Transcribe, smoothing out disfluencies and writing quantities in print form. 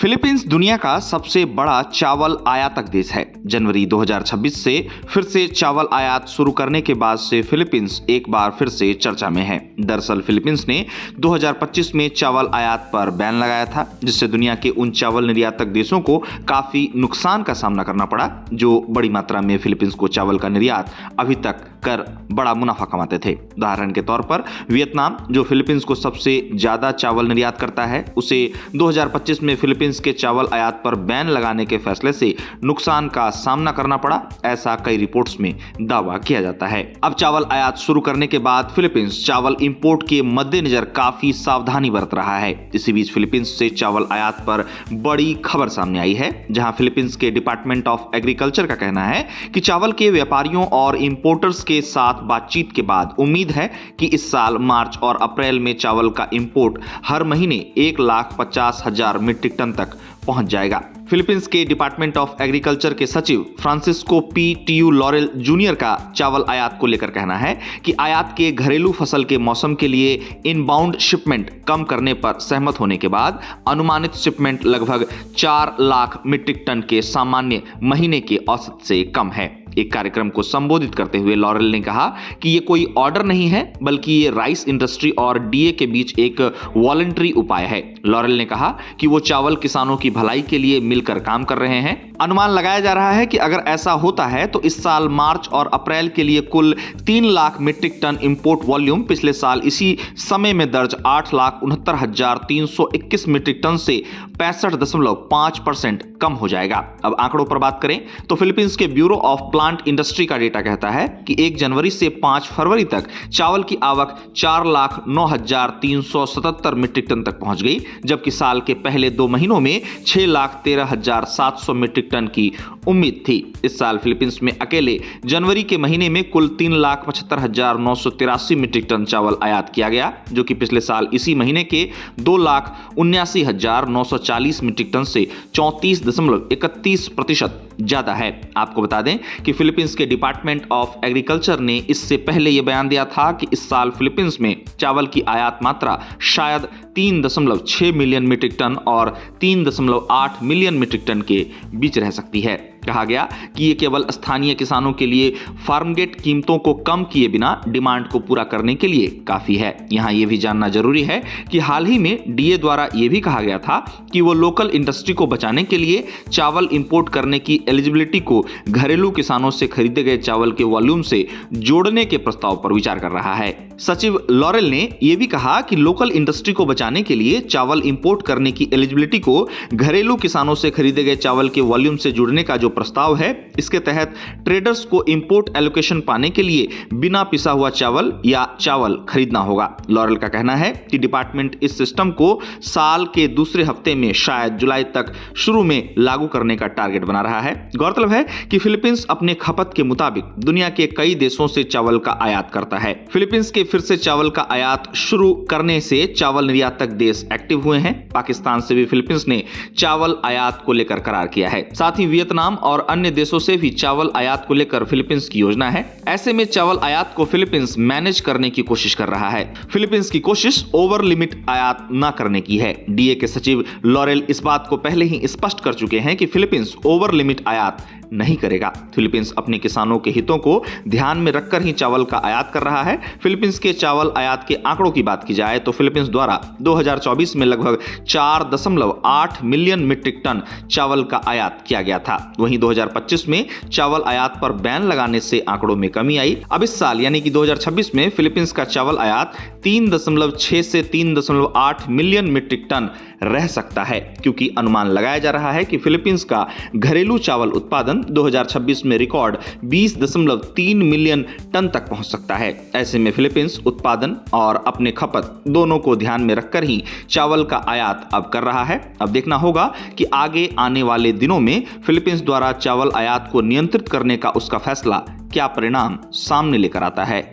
Philippines दुनिया का सबसे बड़ा चावल आयातक देश है। जनवरी 2026 से फिर से चावल आयात शुरू करने के बाद से फिलीपींस एक बार फिर से चर्चा में है। दरअसल फिलीपींस ने 2025 में चावल आयात पर बैन लगाया था, जिससे दुनिया के उन चावल निर्यातक देशों को काफी नुकसान का सामना करना पड़ा जो बड़ी मात्रा में फिलीपींस को चावल का निर्यात अभी तक कर बड़ा मुनाफा कमाते थे। उदाहरण के तौर पर वियतनाम, जो फिलीपींस को सबसे ज्यादा चावल निर्यात करता है, उसे 2025 में फिलीपींस के चावल आयात पर बैन लगाने के फैसले से नुकसान का सामना करना पड़ा, ऐसा कई रिपोर्ट्स में दावा किया जाता है। अब चावल आयात शुरू करने के बाद फिलीपींस चावल इंपोर्ट के मद्देनजर काफी सावधानी बरत रहा है। इसी बीच फिलीपींस से चावल आयात पर बड़ी खबर सामने आई है, जहां फिलीपींस के डिपार्टमेंट ऑफ एग्रीकल्चर का कहना है कि चावल के व्यापारियों और इंपोर्टर्स के साथ बातचीत के बाद उम्मीद है कि इस साल मार्च और अप्रैल में चावल का इंपोर्ट हर महीने 1,50,000 मीट्रिक टन तक पहुंच जाएगा। फिलीपींस के डिपार्टमेंट ऑफ एग्रीकल्चर के सचिव Francisco P Tiu laurel junior का चावल आयात को लेकर कहना है कि आयात के घरेलू फसल के मौसम के लिए इनबाउंड शिपमेंट कम करने पर सहमत होने के बाद अनुमानित शिपमेंट लगभग 4 लाख मीट्रिक टन के सामान्य महीने के औसत से कम है। एक कार्यक्रम को संबोधित करते हुए लॉरेल ने कहा कि ये कोई ऑर्डर नहीं है, बल्कि ये राइस इंडस्ट्री और डीए के बीच एक वॉलंटरी उपाय है। लॉरेल ने कहा कि वो चावल किसानों की भलाई के लिए मिलकर काम कर रहे हैं। अनुमान लगाया जा रहा है कि अगर ऐसा होता है तो इस साल मार्च और अप्रैल के लिए कुल 3 lakh metric ton import volume पिछले साल इसी समय में दर्ज 8,69,321 मीट्रिक टन से 65.5% कम हो जाएगा। अब आंकड़ों पर बात करें तो फिलीपींस के ब्यूरो ऑफ प्लांट इंडस्ट्री का डेटा कहता है कि 1 जनवरी से 5 फरवरी तक चावल की आवक 4,09,377 मीट्रिक टन तक पहुंच गई, जबकि साल के पहले 2 महीनों में 6,13,700 मीट्रिक टन की उम्मीद थी। इस साल फिलीपींस में अकेले जनवरी के महीने में कुल 3,75,983 मीट्रिक टन चावल आयात किया गया, जो कि पिछले साल इसी महीने के 2,79,940 मीट्रिक टन से 34.31% ज्यादा है। आपको बता दें कि फिलीपींस के डिपार्टमेंट ऑफ एग्रीकल्चर ने इससे पहले यह बयान दिया था कि इस साल फिलीपींस में चावल की आयात मात्रा शायद 3.6 मिलियन मीट्रिक टन और 3.8 मिलियन मीट्रिक टन के बीच रह सकती है। कहा गया कि ये केवल स्थानीय किसानों के लिए फार्मगेट कीमतों को कम किए बिना डिमांड को पूरा करने के लिए काफी है। यहाँ ये भी जानना जरूरी है कि हाल ही में डीए द्वारा ये भी कहा गया था कि वो लोकल इंडस्ट्री को बचाने के लिए चावल इंपोर्ट करने की एलिजिबिलिटी को घरेलू किसानों से खरीदे गए चावल के वॉल्यूम से जोड़ने के प्रस्ताव पर विचार कर रहा है। सचिव लॉरेल ने यह भी कहा कि लोकल इंडस्ट्री को बचाने के लिए चावल इंपोर्ट करने की एलिजिबिलिटी को घरेलू किसानों से खरीदे गए चावल के वॉल्यूम से जुड़ने का जो प्रस्ताव है, इसके तहत ट्रेडर्स को इंपोर्ट एलोकेशन पाने के लिए बिना पिसा हुआ चावल या चावल खरीदना होगा। लॉरेल का कहना है कि डिपार्टमेंट इस सिस्टम को साल के दूसरे हफ्ते में शायद जुलाई तक शुरू में लागू करने का टारगेट बना रहा है। गौरतलब है कि फिलीपींस अपने खपत के मुताबिक दुनिया के कई देशों से चावल का आयात करता है। फिलीपींस के फिर से चावल का आयात शुरू करने से चावल निर्यातक देश एक्टिव हुए हैं। पाकिस्तान से भी फिलीपींस ने चावल आयात को लेकर करार किया है। साथ ही वियतनाम और अन्य देशों से भी चावल आयात को लेकर फिलीपींस की योजना है। ऐसे में चावल आयात को फिलीपींस मैनेज करने की कोशिश कर रहा है। फिलीपींस की कोशिश ओवर लिमिट आयात न करने की है। डीए के सचिव लॉरेल इस बात को पहले ही स्पष्ट कर चुके हैं कि फिलीपींस ओवर लिमिट आयात नहीं करेगा। फिलीपींस अपने किसानों के हितों को ध्यान में रखकर ही चावल का आयात कर रहा है। फिलीपींस के चावल आयात के आंकड़ों की बात की जाए तो फिलीपींस द्वारा 2024 में लगभग 4.8 मिलियन मीट्रिक टन चावल का आयात किया गया था। वहीं 2025 में चावल आयात पर बैन लगाने से आंकड़ों में कमी आई। अब इस साल यानी कि 2026 में फिलीपींस का चावल आयात 3.6 से 3.8 मिलियन मीट्रिक टन रह सकता है, क्योंकि अनुमान लगाया जा रहा है कि फिलीपींस का घरेलू चावल उत्पादन 2026 में रिकॉर्ड 20.3 मिलियन टन तक पहुंच सकता है। ऐसे में फिलीपींस उत्पादन और अपने खपत दोनों को ध्यान में रखकर ही चावल का आयात अब कर रहा है। अब देखना होगा कि आगे आने वाले दिनों में फिलीपींस द्वारा चावल आयात को नियंत्रित करने का उसका फैसला क्या परिणाम सामने लेकर आता है।